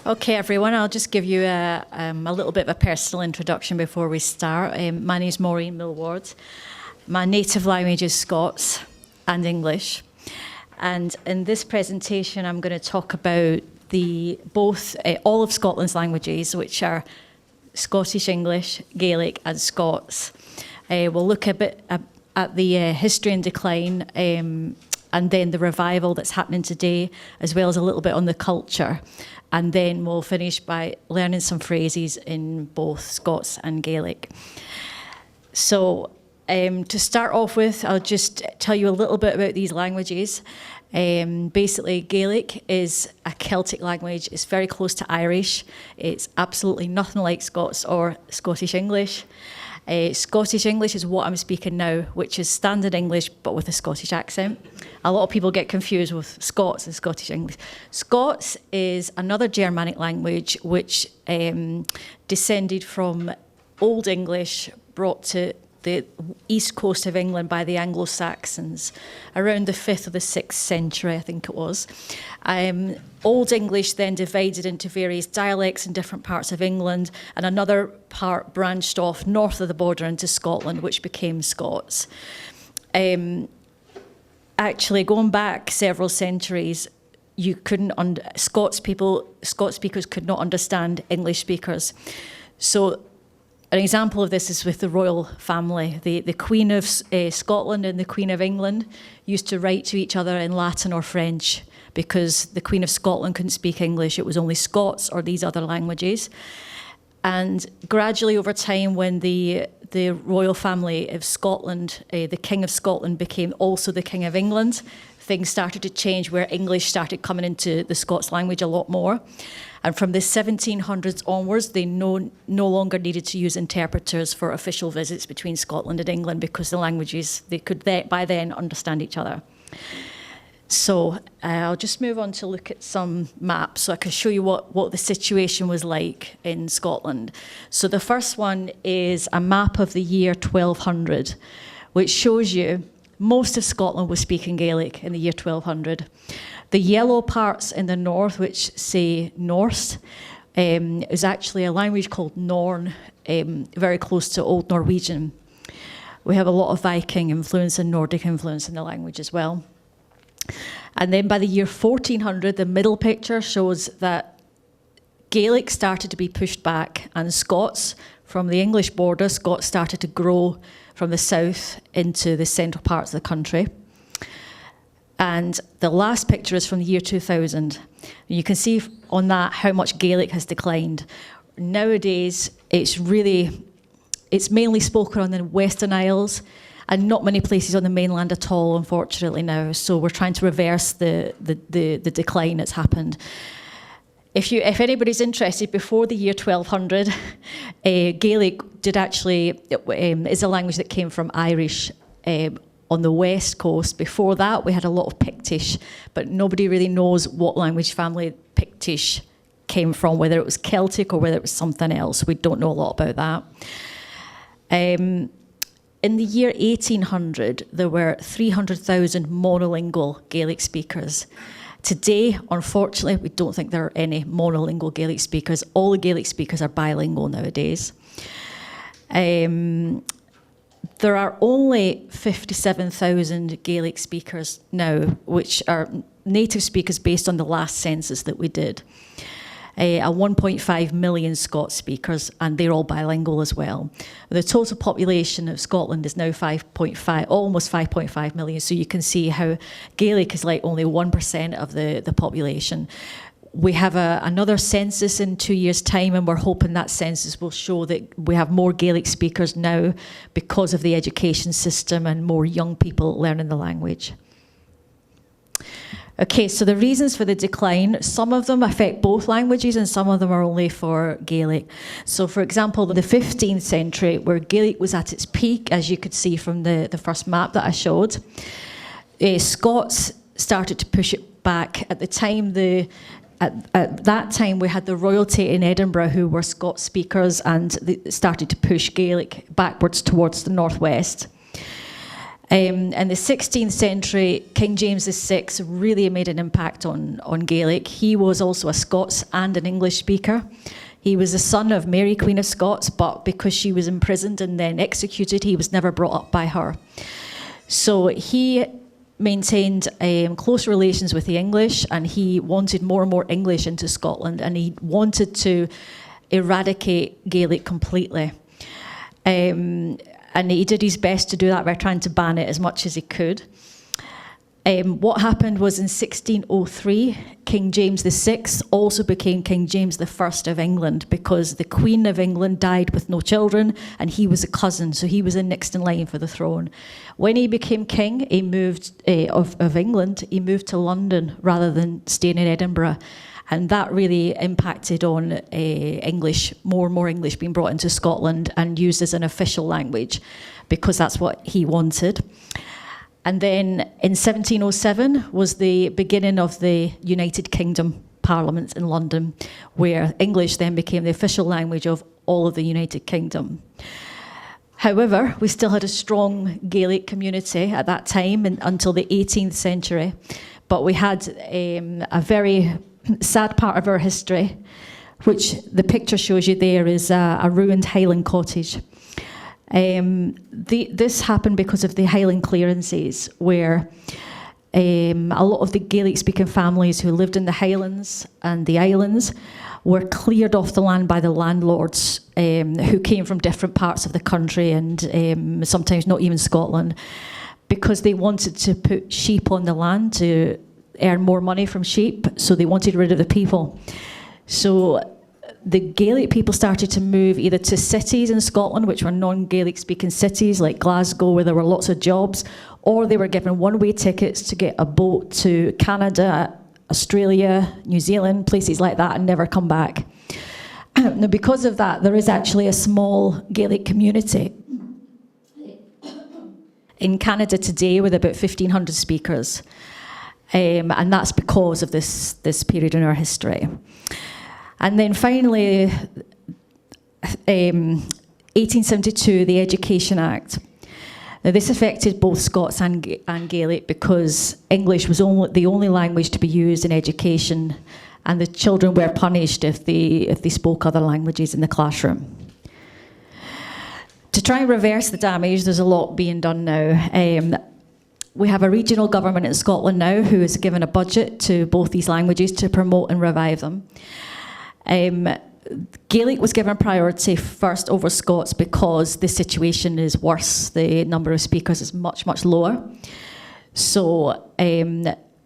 Okay, everyone, I'll just give you a little bit of a personal introduction before we start. My name is Maureen Millward. My native language is Scots and English. And in this presentation, I'm going to talk about all of Scotland's languages, which are Scottish English, Gaelic and Scots. We'll look a bit at the history and decline and then the revival that's happening today, as well as a little bit on the culture. And then we'll finish by learning some phrases in both Scots and Gaelic. So to start off with, I'll just tell you a little bit about these languages. Basically, Gaelic is a Celtic language. It's very close to Irish. It's absolutely nothing like Scots or Scottish English. Scottish English is what I'm speaking now, which is standard English, but with a Scottish accent. A lot of people get confused with Scots and Scottish English. Scots is another Germanic language which descended from Old English, brought to the east coast of England by the Anglo-Saxons around the 5th or the 6th century, I think it was. Old English then divided into various dialects in different parts of England, and another part branched off north of the border into Scotland, which became Scots. Actually, going back several centuries, Scots speakers could not understand English speakers. So an example of this is with the royal family. The Queen of Scotland and the Queen of England used to write to each other in Latin or French because the Queen of Scotland couldn't speak English. It was only Scots or these other languages. And gradually over time, when the royal family of Scotland, the King of Scotland became also the King of England, things started to change where English started coming into the Scots language a lot more. And from the 1700s onwards, they no longer needed to use interpreters for official visits between Scotland and England because the languages, they could by then understand each other. So I'll just move on to look at some maps so I can show you what the situation was like in Scotland. So the first one is a map of the year 1200, which shows you most of Scotland was speaking Gaelic in the year 1200. The yellow parts in the north, which say Norse, is actually a language called Norn, very close to Old Norwegian. We have a lot of Viking influence and Nordic influence in the language as well. And then by the year 1400, the middle picture shows that Gaelic started to be pushed back, and Scots, from the English border, Scots started to grow from the south into the central parts of the country. And the last picture is from the year 2000. You can see on that how much Gaelic has declined. Nowadays, it's mainly spoken on the Western Isles and not many places on the mainland at all, unfortunately, now. So we're trying to reverse the decline that's happened. If anybody's interested, before the year 1200, Gaelic is a language that came from Irish on the west coast. Before that, we had a lot of Pictish, but nobody really knows what language family Pictish came from, whether it was Celtic or whether it was something else. We don't know a lot about that. In the year 1800, there were 300,000 monolingual Gaelic speakers. Today, unfortunately, we don't think there are any monolingual Gaelic speakers. All the Gaelic speakers are bilingual nowadays. There are only 57,000 Gaelic speakers now, which are native speakers based on the last census that we did. A 1.5 million Scots speakers, and they're all bilingual as well. The total population of Scotland is now almost 5.5 million, so you can see how Gaelic is like only 1% of the population. We have another census in 2 years' time, and we're hoping that census will show that we have more Gaelic speakers now because of the education system and more young people learning the language. Okay, so the reasons for the decline, some of them affect both languages and some of them are only for Gaelic. So for example, in the 15th century, where Gaelic was at its peak, as you could see from the first map that I showed, Scots started to push it back. At the time, at that time, we had the royalty in Edinburgh who were Scots speakers, and they started to push Gaelic backwards towards the northwest. In the 16th century, King James VI really made an impact on Gaelic. He was also a Scots and an English speaker. He was the son of Mary, Queen of Scots, but because she was imprisoned and then executed, he was never brought up by her. So he maintained close relations with the English, and he wanted more and more English into Scotland, and he wanted to eradicate Gaelic completely. And he did his best to do that by trying to ban it as much as he could. What happened was in 1603, King James VI also became King James I of England, because the Queen of England died with no children, and he was a cousin, so he was the next in line for the throne. When he became king, he moved of England, he moved to London rather than staying in Edinburgh. And that really impacted on English, more and more English being brought into Scotland and used as an official language, because that's what he wanted. And then in 1707 was the beginning of the United Kingdom Parliament in London, where English then became the official language of all of the United Kingdom. However, we still had a strong Gaelic community at that time until the 18th century, but we had a very sad part of our history, which the picture shows you there is a ruined Highland cottage. This happened because of the Highland clearances, where a lot of the Gaelic-speaking families who lived in the Highlands and the islands were cleared off the land by the landlords, who came from different parts of the country and sometimes not even Scotland, because they wanted to put sheep on the land to earn more money from sheep, so they wanted rid of the people. So the Gaelic people started to move either to cities in Scotland, which were non-Gaelic speaking cities like Glasgow, where there were lots of jobs, or they were given one-way tickets to get a boat to Canada, Australia, New Zealand, places like that, and never come back. Now, because of that, there is actually a small Gaelic community in Canada today with about 1,500 speakers. And that's because of this period in our history. And then finally, 1872, the Education Act. Now, this affected both Scots and Gaelic, because English was the only language to be used in education, and the children were punished if they spoke other languages in the classroom. To try and reverse the damage, there's a lot being done now. We have a regional government in Scotland now who has given a budget to both these languages to promote and revive them. Gaelic was given priority first over Scots because the situation is worse. The number of speakers is much, much lower. So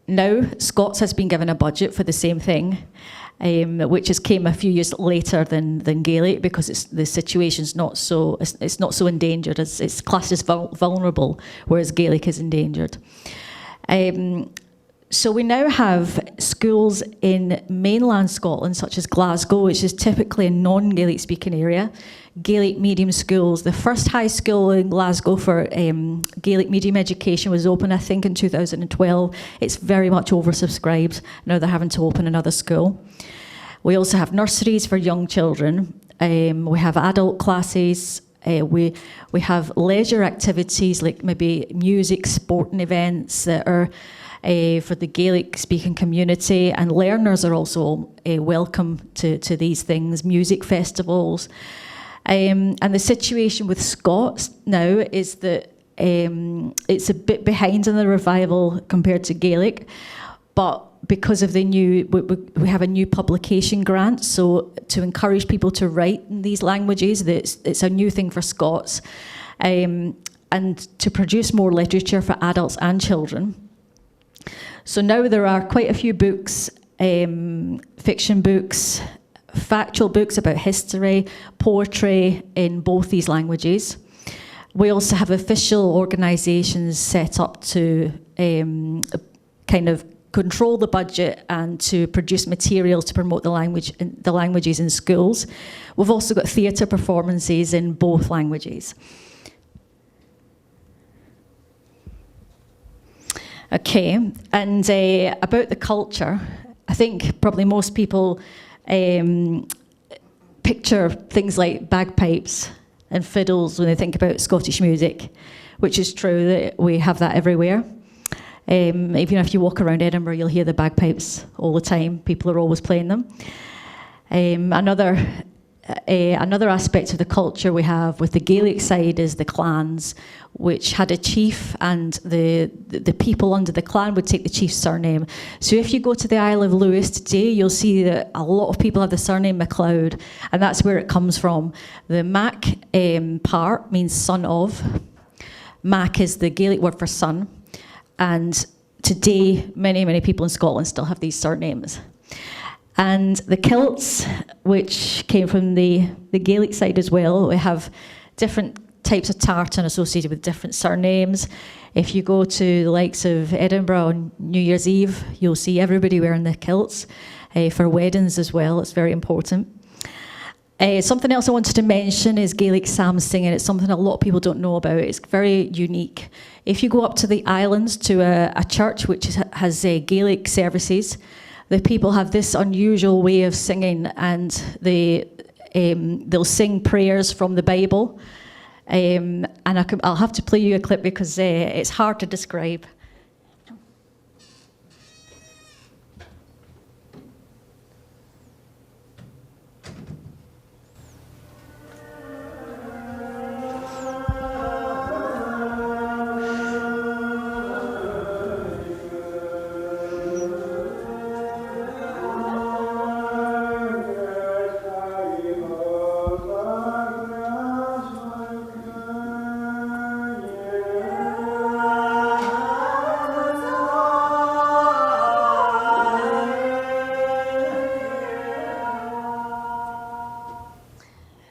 now Scots has been given a budget for the same thing, which came a few years later than Gaelic, because the situation's not so endangered. It's classed as vulnerable, whereas Gaelic is endangered. So we now have schools in mainland Scotland, such as Glasgow, which is typically a non-Gaelic speaking area. Gaelic medium schools. The first high school in Glasgow for Gaelic medium education was open, I think, in 2012. It's very much oversubscribed. Now they're having to open another school. We also have nurseries for young children. We have adult classes. We have leisure activities like maybe music, sporting events that are for the Gaelic-speaking community, and learners are also welcome to these things, music festivals. And the situation with Scots now is that it's a bit behind in the revival compared to Gaelic, but because of the new, we have a new publication grant, so to encourage people to write in these languages, it's a new thing for Scots, and to produce more literature for adults and children. So now there are quite a few books, fiction books, factual books about history, poetry in both these languages. We also have official organisations set up to kind of control the budget and to produce materials to promote the languages in schools. We've also got theatre performances in both languages. Okay, and about the culture, I think probably most people picture things like bagpipes and fiddles when they think about Scottish music, which is true that we have that everywhere. Even if you walk around Edinburgh, you'll hear the bagpipes all the time. People are always playing them. Another aspect of the culture we have with the Gaelic side is the clans, which had a chief, and the people under the clan would take the chief's surname. So if you go to the Isle of Lewis today, you'll see that a lot of people have the surname MacLeod, and that's where it comes from. The Mac part means son of. Mac is the Gaelic word for son, and today many, many people in Scotland still have these surnames. And the kilts, which came from the Gaelic side as well, we have different types of tartan associated with different surnames. If you go to the likes of Edinburgh on New Year's Eve, you'll see everybody wearing the kilts. For weddings as well, it's very important. Something else I wanted to mention is Gaelic psalm singing. It's something a lot of people don't know about. It's very unique. If you go up to the islands to a church which has Gaelic services, the people have this unusual way of singing, and they'll sing prayers from the Bible. And I'll have to play you a clip because it's hard to describe.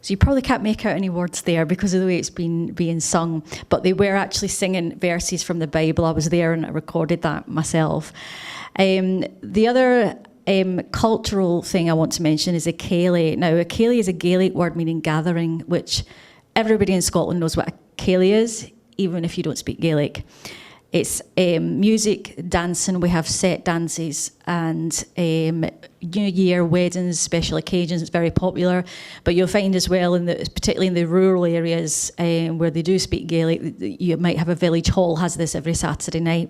So you probably can't make out any words there because of the way it's being sung, but they were actually singing verses from the Bible. I was there and I recorded that myself. The other cultural thing I want to mention is a ceilidh. Now, a ceilidh is a Gaelic word meaning gathering, which everybody in Scotland knows what a ceilidh is, even if you don't speak Gaelic. It's music, dancing. We have set dances, and New Year, weddings, special occasions. It's very popular. But you'll find as well, particularly in the rural areas where they do speak Gaelic, you might have a village hall has this every Saturday night.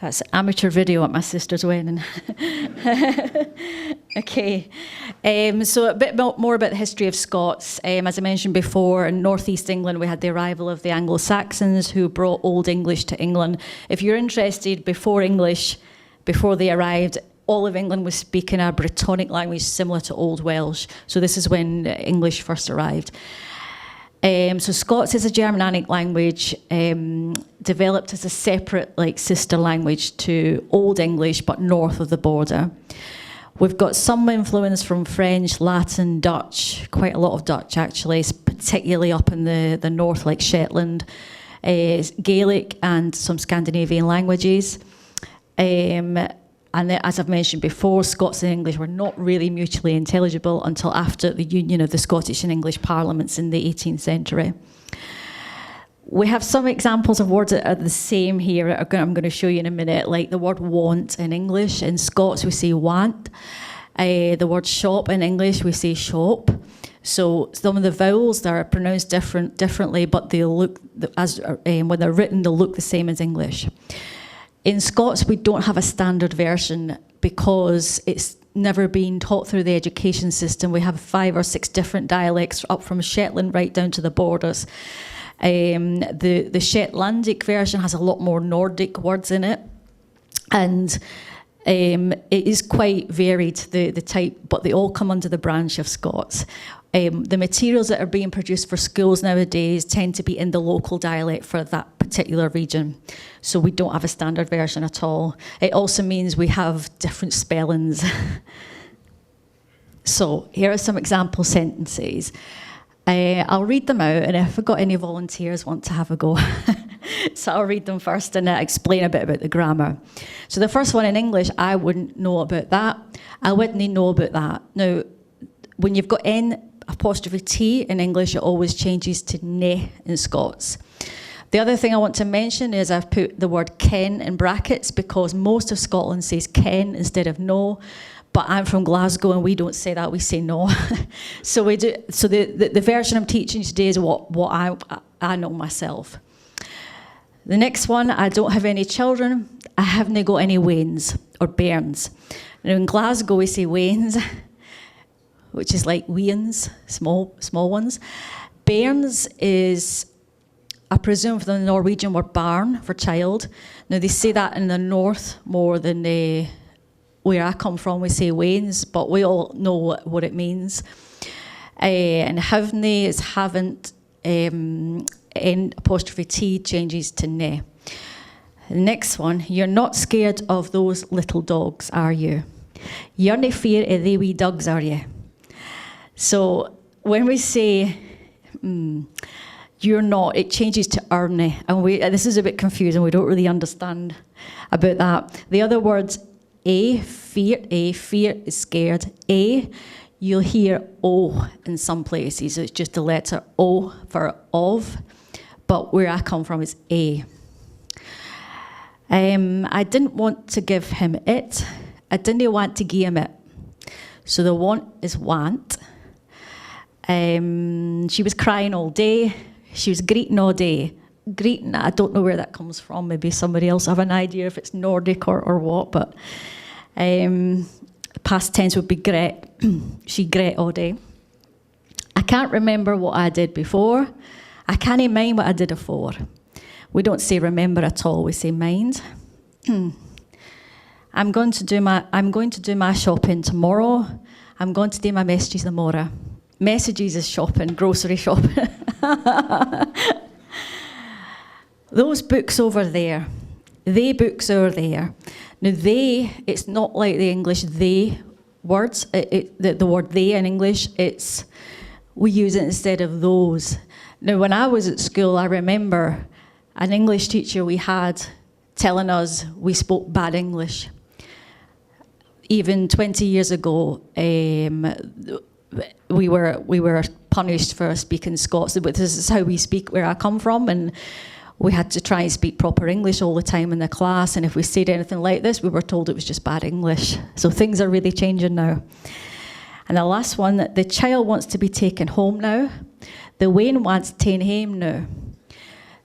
That's amateur video at my sister's wedding. Okay, so a bit more about the history of Scots. As I mentioned before, in northeast England we had the arrival of the Anglo-Saxons who brought Old English to England. If you're interested, before they arrived, all of England was speaking a Brittonic language similar to Old Welsh. So this is when English first arrived. So Scots is a Germanic language, developed as a separate, sister language to Old English, but north of the border. We've got some influence from French, Latin, Dutch, quite a lot of Dutch actually, particularly up in the north, like Shetland, Gaelic and some Scandinavian languages. And as I've mentioned before, Scots and English were not really mutually intelligible until after the union of the Scottish and English parliaments in the 18th century. We have some examples of words that are the same here. I'm going to show you in a minute, like the word want in English. In Scots, we say want. The word shop in English, we say shop. So some of the vowels that are pronounced differently, but they look, when they're written, they'll look the same as English. In Scots, we don't have a standard version because it's never been taught through the education system. We have 5 or 6 different dialects up from Shetland right down to the borders. The Shetlandic version has a lot more Nordic words in it, and it is quite varied, the type, but they all come under the branch of Scots. The materials that are being produced for schools nowadays tend to be in the local dialect for that particular region. So we don't have a standard version at all. It also means we have different spellings. So here are some example sentences. I'll read them out, and if I've got any volunteers want to have a go. So I'll read them first and explain a bit about the grammar. So the first one in English, I wouldn't know about that. I wouldn't know about that. Now, when you've got N''T in English, it always changes to ne in Scots. The other thing I want to mention is I've put the word ken in brackets because most of Scotland says ken instead of no. But I'm from Glasgow and we don't say that, we say no. So we do. So the version I'm teaching today is what I know myself. The next one, I don't have any children. I haven't got any wains or bairns. Now in Glasgow we say wains, which is like weans, small ones. Bairns is, I presume, for the Norwegian word barn for child. Now they say that in the north more than where I come from. We say wains, but we all know what it means. And haven't is haven't. N''T changes to ne. The next one, you're not scared of those little dogs, are you? You're no fear of they wee dogs, are you? So when we say you're not, it changes to arne, and this is a bit confusing. We don't really understand about that. The other words, fear is scared. You'll hear O in some places. It's just the letter O for of, but where I come from is A. I didn't want to give him it. I didn't want to give him it. So the want is want. She was crying all day. She was greeting all day. Greeting, I don't know where that comes from. Maybe somebody else have an idea if it's Nordic or what, but past tense would be gret. She gret all day. I can't remember what I did before. I can't mind what I did afore. We don't say remember at all, we say mind. I'm going to do my shopping tomorrow. I'm going to do my messages tomorrow. Messages is shopping, grocery shopping. Those books over there. They books over there. Now it's not like the English they words. The word they in English, we use it instead of those. Now when I was at school, I remember an English teacher we had telling us we spoke bad English. Even 20 years ago, we were punished for speaking Scots. But this is how we speak where I come from, and we had to try and speak proper English all the time in the class, and if we said anything like this, we were told it was just bad English. So things are really changing now. And the last one, the child wants to be taken home now. The Wayne wants to take home now.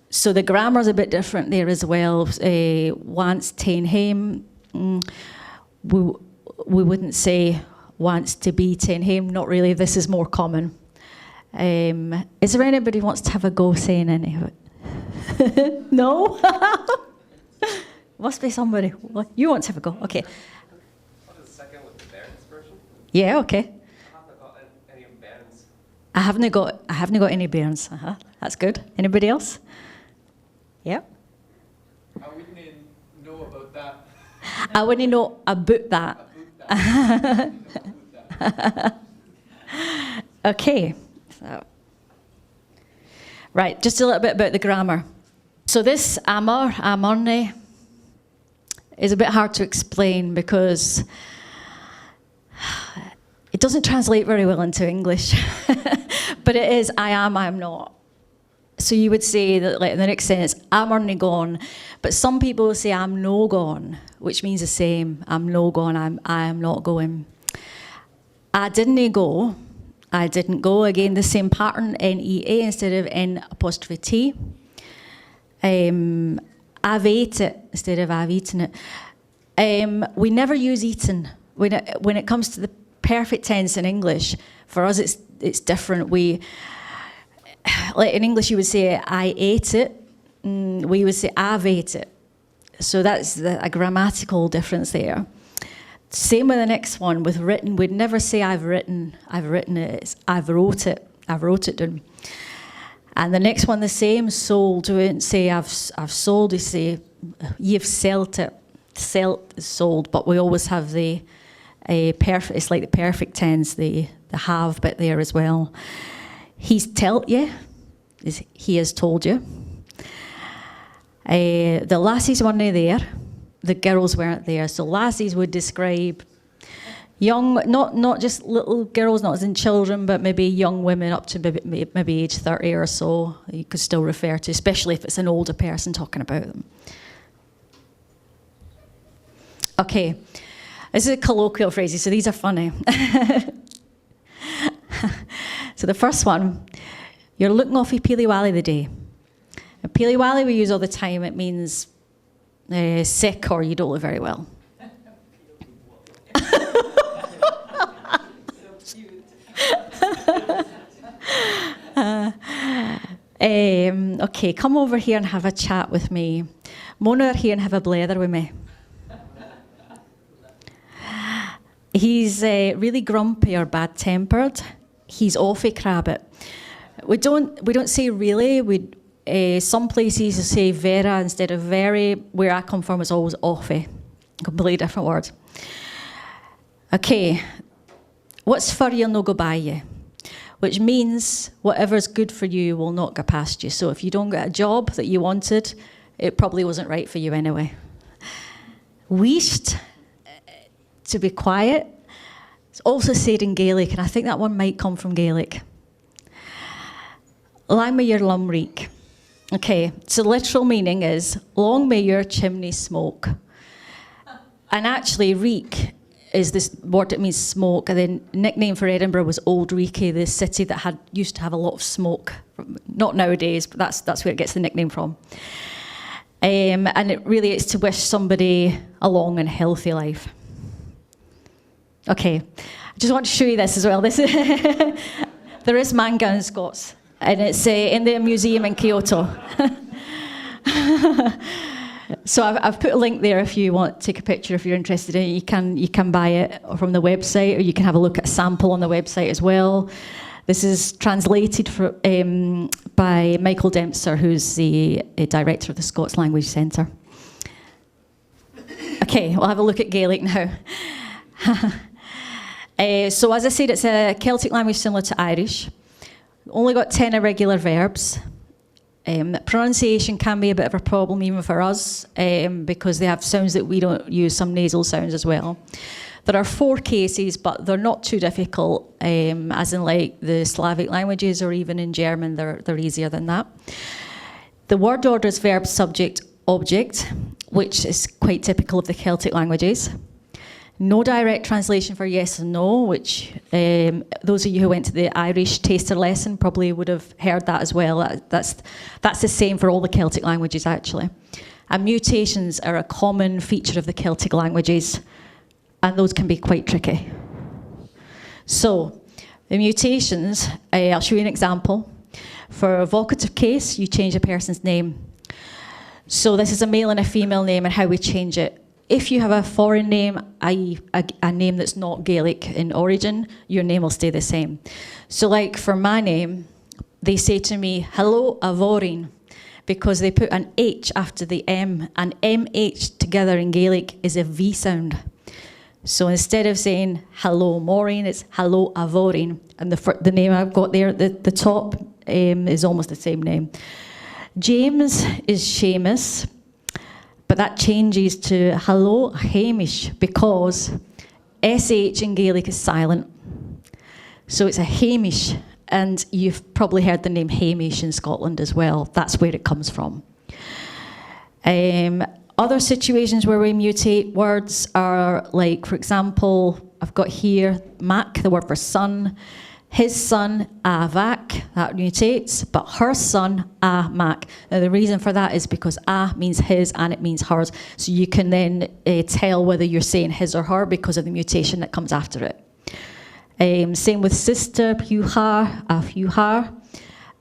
So the grammar's a bit different there as well. Wants to take home. We wouldn't say wants to be taken home. Not really. This is more common. Is there anybody who wants to have a go saying any of it? No? Must be somebody. You want to have a go? Okay. What is the second with the Bairns version? Yeah, okay. I haven't got any Bairns. I haven't got any bairns. That's good. Anybody else? Yeah. I wouldn't know about that. I wouldn't know about that. Okay. So. Right, just a little bit about the grammar. So this amorne, is a bit hard to explain because it doesn't translate very well into English. But it is I am not. So you would say that, like in the next sentence, I'm only gone. But some people say I'm no gone, which means the same. I'm no gone, I am not going. I didn't go. I didn't go. Again, the same pattern, N-E-A instead of N''T. I've ate it instead of I've eaten it. We never use eaten. When it comes to the perfect tense in English, for us it's different. Like in English you would say I ate it. We would say I've ate it. So that's a grammatical difference there. Same with the next one, with written. We'd never say I've written it. It's I've wrote it down. And the next one the same, sold. We wouldn't say I've sold, we say you've sold it. Selt is sold, but we always have the perfect, it's like the perfect tense, the have bit there as well. He's telt you, is he has told you. The lassies weren't there, the girls weren't there. So lassies would describe young, not just little girls, not as in children, but maybe young women up to maybe age 30 or so, you could still refer to, especially if it's an older person talking about them. Okay, this is colloquial phrases, so these are funny. So the first one, you're looking off your peely-wally the day. A peely-wally we use all the time, it means sick or you don't look very well. Okay, come over here and have a chat with me. Mona over here and have a blether with me. He's really grumpy or bad-tempered. He's awfully crabbit. We don't say really. Some places say vera instead of very. Where I come from, it's always awfy. Completely different word. Okay, what's for you'll no go by you, which means whatever's good for you will not go past you. So if you don't get a job that you wanted, it probably wasn't right for you anyway. Wheesht, to be quiet. It's also said in Gaelic, and I think that one might come from Gaelic. Lang may your lum reek. Okay, so literal meaning is, long may your chimney smoke. And actually, reek is this word that means smoke, and the nickname for Edinburgh was Old Reekie, the city that used to have a lot of smoke. Not nowadays, but that's where it gets the nickname from. And it really is to wish somebody a long and healthy life. Okay, I just want to show you this as well. This there is manga in Scots, and it's in the museum in Kyoto. So I've put a link there if you want to take a picture, if you're interested in it. You can buy it from the website, or you can have a look at a sample on the website as well. This is translated by Michael Dempster, who's the director of the Scots Language Centre. Okay, we'll have a look at Gaelic now. So as I said, it's a Celtic language similar to Irish. Only got 10 irregular verbs. Pronunciation can be a bit of a problem even for us because they have sounds that we don't use, some nasal sounds as well. There are 4 cases, but they're not too difficult, as in like the Slavic languages or even in German, they're easier than that. The word order is verb, subject, object, which is quite typical of the Celtic languages. No direct translation for yes and no, which those of you who went to the Irish taster lesson probably would have heard that as well. That's the same for all the Celtic languages, actually. And mutations are a common feature of the Celtic languages, and those can be quite tricky. So, the mutations, I'll show you an example. For a vocative case, you change a person's name. So this is a male and a female name and how we change it. If you have a foreign name, i.e. a name that's not Gaelic in origin, your name will stay the same. So like for my name, they say to me, hello, Maureen, because they put an H after the M, and MH together in Gaelic is a V sound. So instead of saying hello, Maureen, it's hello, Maureen. And the name I've got there at the top is almost the same name. James is Seamus. But that changes to hello, Hamish, because SH in Gaelic is silent. So it's a Hamish, and you've probably heard the name Hamish in Scotland as well. That's where it comes from. Other situations where we mutate words are like, for example, I've got here Mac, the word for son. His son, Avak, that mutates, but her son, Mac. Now the reason for that is because means his and it means hers. So you can then tell whether you're saying his or her because of the mutation that comes after it. Same with sister, Puhar, Fuhar,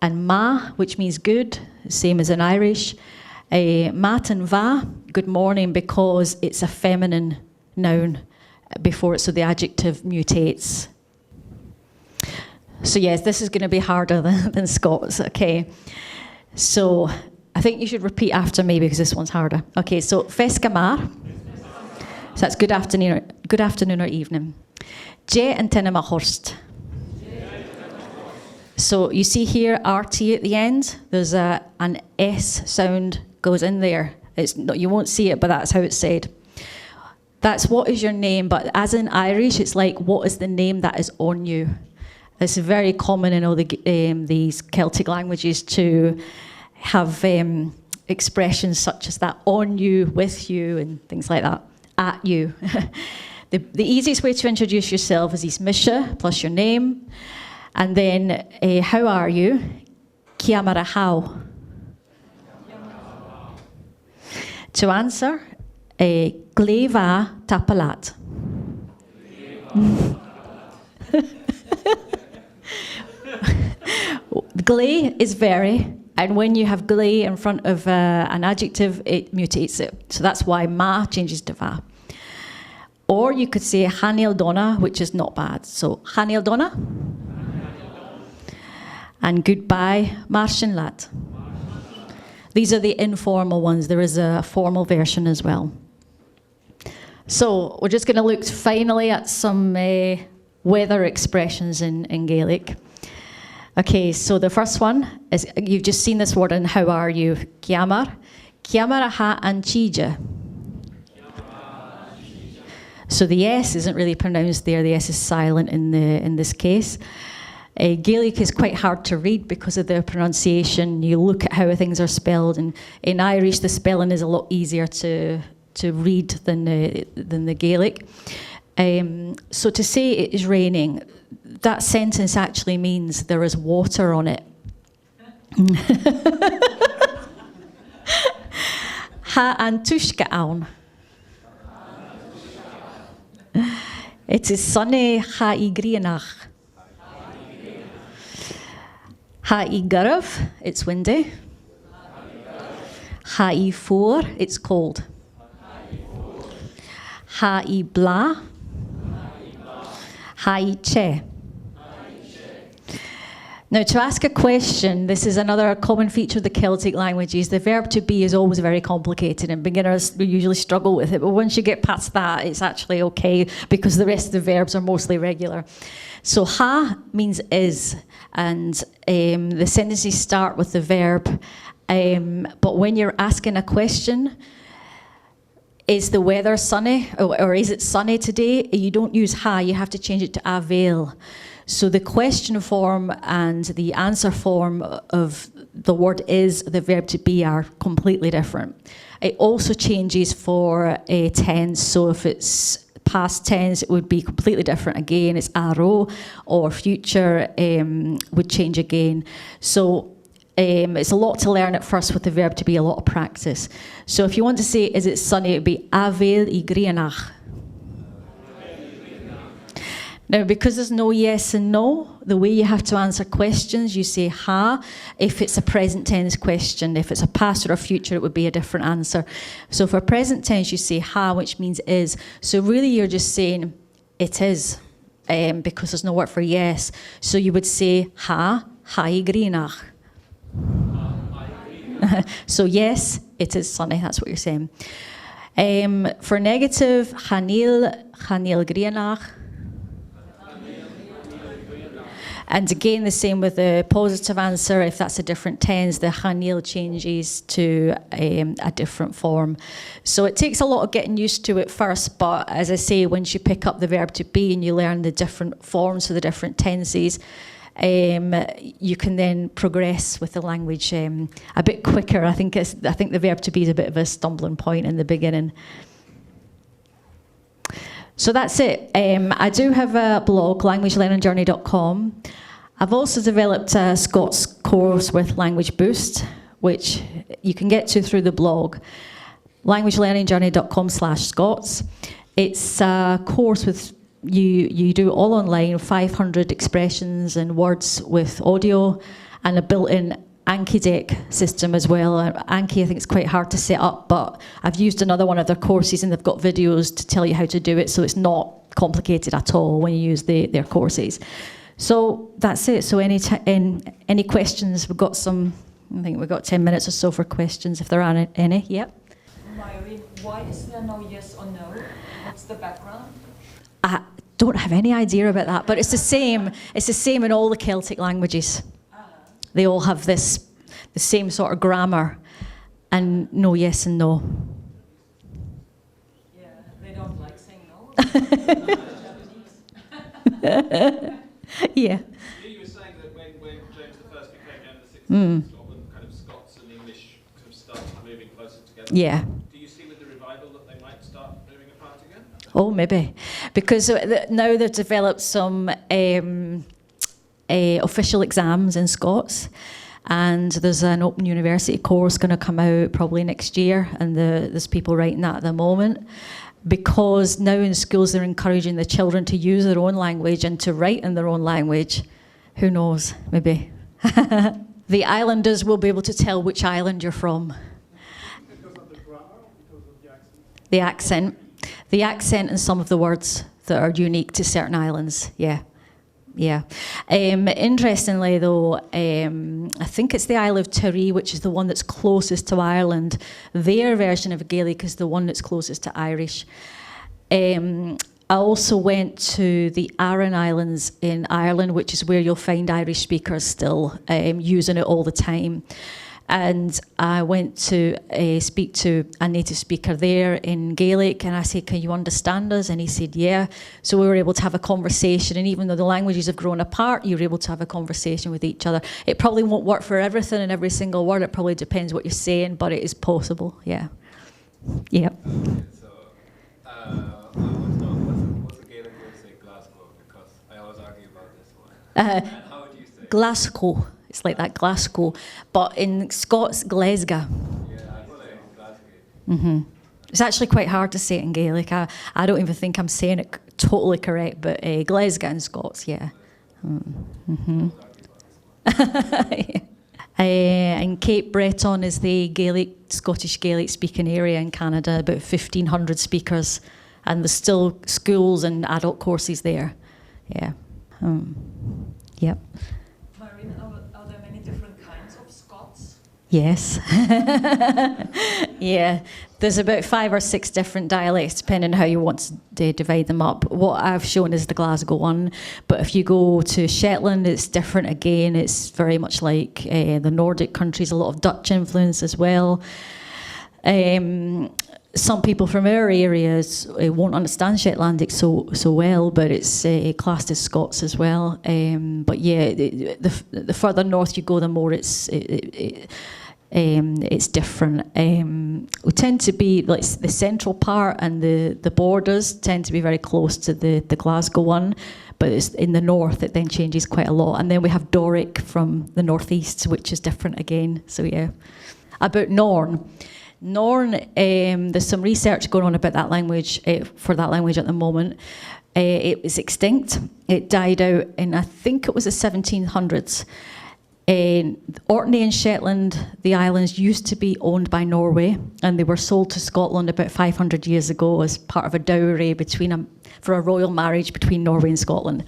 and Ma, which means good, same as in Irish. Mat and Va, good morning, because it's a feminine noun. before it, so the adjective mutates. So yes, this is going to be harder than Scots, okay? So I think you should repeat after me because this one's harder. Okay, so fescamar. So that's good afternoon or evening. Je and tenema horst. So you see here RT at the end. There's an S sound goes in there. You won't see it, but that's how it's said. That's what is your name, but as in Irish, it's like what is the name that is on you. It's very common in all these Celtic languages to have expressions such as that, on you, with you, and things like that, at you. The easiest way to introduce yourself is these misha plus your name, and then how are you? Kiamara how. To answer, gleva tapalat. Gley is very, and when you have gley in front of an adjective, it mutates it. So that's why ma changes to va. Or you could say Hanil Donna, which is not bad. So Hanil Donna. And goodbye, Martian lad. These are the informal ones. There is a formal version as well. So we're just going to look finally at some weather expressions in Gaelic. Okay, so the first one is, you've just seen this word in how are you, Kiamar. Kiamar ha an chija. So the S isn't really pronounced there, the S is silent in this case. Gaelic is quite hard to read because of the pronunciation. You look at how things are spelled, and in Irish the spelling is a lot easier to read than the Gaelic. So to say it is raining, that sentence actually means there is water on it. Ha an tushka aun. It is sunny ha I grianach. Ha I garav, it's windy. Ha I for, it's cold. Ha I bla. Ha I che. Now, to ask a question, this is another common feature of the Celtic languages. The verb to be is always very complicated, and beginners usually struggle with it. But once you get past that, it's actually okay because the rest of the verbs are mostly regular. So ha means is, and the sentences start with the verb. But when you're asking a question, is the weather sunny, or is it sunny today? You don't use ha, you have to change it to avail. So the question form and the answer form of the word is, the verb to be, are completely different. It also changes for a tense. So if it's past tense, it would be completely different again. It's arrow, or future would change again. So it's a lot to learn at first with the verb to be, a lot of practice. So if you want to say, is it sunny, it would be avail I grianach. Now, because there's no yes and no, the way you have to answer questions, you say ha. If it's a present tense question, if it's a past or a future, it would be a different answer. So for present tense, you say ha, which means is. So really you're just saying it is, because there's no word for yes. So you would say ha I grianach. So yes, it is sunny, that's what you're saying. For negative, Hanil grianach. And again, the same with the positive answer. If that's a different tense, the Hanil changes to a different form. So it takes a lot of getting used to it first, but as I say, once you pick up the verb to be and you learn the different forms for the different tenses, you can then progress with the language a bit quicker. I think the verb to be is a bit of a stumbling point in the beginning. So that's it. I do have a blog, languagelearningjourney.com. I've also developed a Scots course with Language Boost, which you can get to through the blog, languagelearningjourney.com/Scots. It's a course with you do all online, 500 expressions and words with audio, and a built-in Anki deck system as well. Anki, I think it's quite hard to set up, but I've used another one of their courses and they've got videos to tell you how to do it, so it's not complicated at all when you use their courses. So that's it. So any questions? We've got some. I think we've got 10 minutes or so for questions, if there are any. Yep. Maureen, why is there no yes or no? What's the background? I don't have any idea about that, but it's the same. It's the same in all the Celtic languages. They all have the same sort of grammar, and no yes and no. Yeah, they don't like saying no. Yeah. You were saying that when James I became down in the 16th Scotland, kind of Scots and English kind of started moving closer together. Yeah. Do you see with the revival that they might start moving apart again? Oh, maybe. Because now they've developed some official exams in Scots, and there's an open university course going to come out probably next year, and there's people writing that at the moment. Because now in schools they're encouraging the children to use their own language and to write in their own language. Who knows, maybe. The islanders will be able to tell which island you're from. Because of the grammar, because of the accent? The accent. The accent and some of the words that are unique to certain islands, yeah. Yeah. Interestingly, though, I think it's the Isle of Tiree, which is the one that's closest to Ireland. Their version of Gaelic is the one that's closest to Irish. I also went to the Aran Islands in Ireland, which is where you'll find Irish speakers still using it all the time. And I went to speak to a native speaker there in Gaelic, and I said, "Can you understand us?" And he said, "Yeah." So we were able to have a conversation, and even though the languages have grown apart, you were able to have a conversation with each other. It probably won't work for everything and every single word. It probably depends what you're saying, but it is possible, yeah. Yeah. So, I want to know what's the Gaelic word to say Glasgow, because I always argue about this one. And how would you say it? Glasgow. It's like that, Glasgow. But in Scots, Glasgow. Yeah, I would say Glasgow. Mm-hmm. It's actually quite hard to say it in Gaelic. I don't even think I'm saying it totally correct, but Glasgow in Scots, yeah. Mm-hmm. And Cape Breton is the Scottish Gaelic speaking area in Canada, about 1,500 speakers, and there's still schools and adult courses there. Yeah. Yep. Maureen, are there many different kinds of Scots? Yes. Yeah. There's about 5 or 6 different dialects, depending on how you want to divide them up. What I've shown is the Glasgow one, but if you go to Shetland, it's different again. It's very much like the Nordic countries, a lot of Dutch influence as well. Some people from our areas won't understand Shetlandic so well, but it's classed as Scots as well. But yeah, the further north you go, the more it's different. We tend to be like the central part, and the borders tend to be very close to the Glasgow one, but it's in the north it then changes quite a lot. And then we have Doric from the northeast, which is different again. So yeah. About Norn. Norn, there's some research going on about that language, for that language at the moment. It was extinct. It died out in, I think it was the 1700s. Orkney and Shetland, the islands, used to be owned by Norway, and they were sold to Scotland about 500 years ago as part of a dowry for a royal marriage between Norway and Scotland.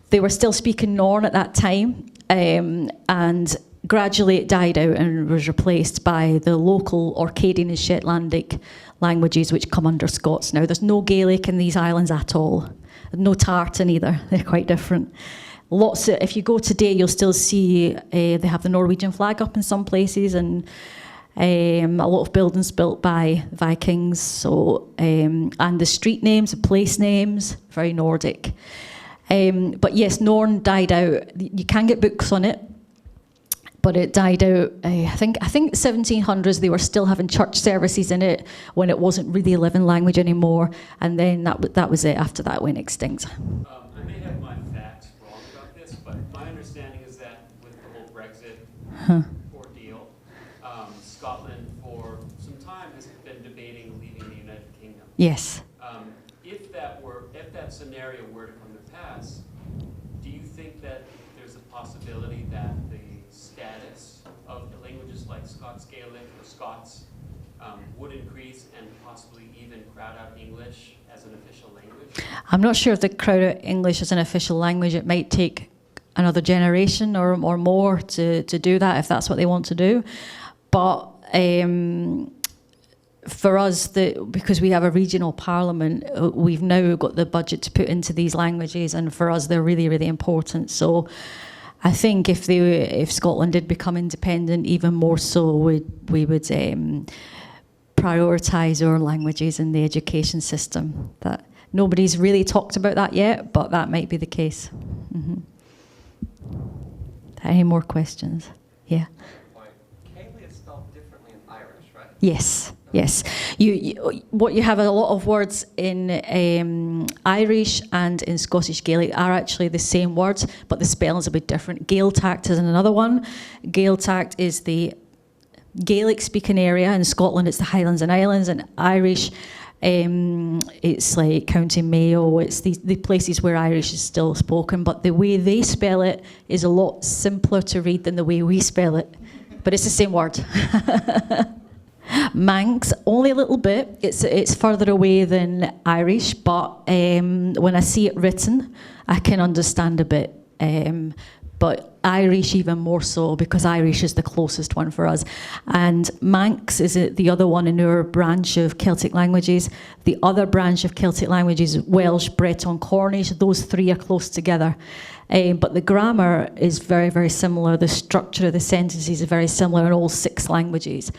They were still speaking Norn at that time, and gradually it died out and was replaced by the local Orcadian and Shetlandic languages, which come under Scots now. There's no Gaelic in these islands at all. No Tartan either. They're quite different. If you go today, you'll still see they have the Norwegian flag up in some places, and a lot of buildings built by Vikings. So and the street names, the place names, very Nordic. But yes, Norn died out. You can get books on it, but it died out. I think 1700s. They were still having church services in it when it wasn't really a living language anymore, and then that was it. After that, it went extinct. I may have my facts wrong about this, but my understanding is that with the whole Brexit ordeal, Scotland for some time has been debating leaving the United Kingdom. Yes. If that scenario were to come to pass, do you think that there's a possibility that the status of the languages like Scots Gaelic or Scots would increase and possibly even crowd out English as an official language? I'm not sure if they crowd out English as an official language. It might take another generation or more to do that, if that's what they want to do. But for us, because we have a regional parliament, we've now got the budget to put into these languages, and for us, they're really, really important. So I think if Scotland did become independent, even more so, we would prioritise our languages in the education system. That nobody's really talked about that yet, but that might be the case. Mm-hmm. Any more questions? Yeah. Gaelic is spelled differently in Irish, right? Yes. Yes. What you have a lot of words in Irish and in Scottish Gaelic are actually the same words, but the spelling's a bit different. Gaeltacht is another one. Gaeltacht is the Gaelic speaking area. In Scotland, it's the Highlands and Islands. And Irish, it's like County Mayo. It's the places where Irish is still spoken, but the way they spell it is a lot simpler to read than the way we spell it. But it's the same word. Manx, only a little bit. It's further away than Irish, but when I see it written, I can understand a bit. But Irish even more so, because Irish is the closest one for us. And Manx is the other one in our branch of Celtic languages. The other branch of Celtic languages, Welsh, Breton, Cornish, those three are close together. But the grammar is very, very similar. The structure of the sentences is very similar in all 6 languages.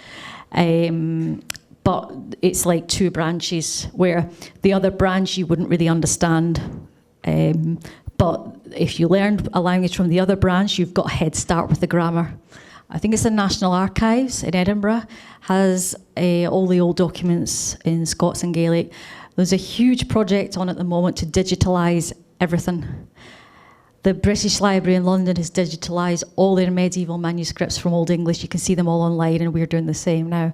But it's like 2 branches, where the other branch you wouldn't really understand. But if you learned a language from the other branch, you've got a head start with the grammar. I think it's the National Archives in Edinburgh has all the old documents in Scots and Gaelic. There's a huge project on at the moment to digitalise everything. The British Library in London has digitalised all their medieval manuscripts from Old English. You can see them all online, and we're doing the same now.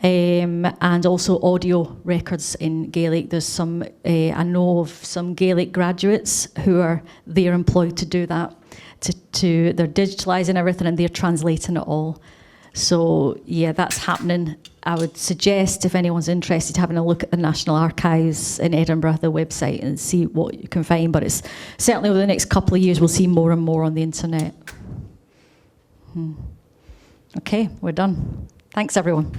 And also audio records in Gaelic. There's some, I know of some Gaelic graduates who are employed to do that. They're digitalising everything and they're translating it all. So yeah, that's happening. I would suggest, if anyone's interested, having a look at the National Archives in Edinburgh, the website, and see what you can find. But it's certainly over the next couple of years, we'll see more and more on the internet. Okay, we're done. Thanks, everyone.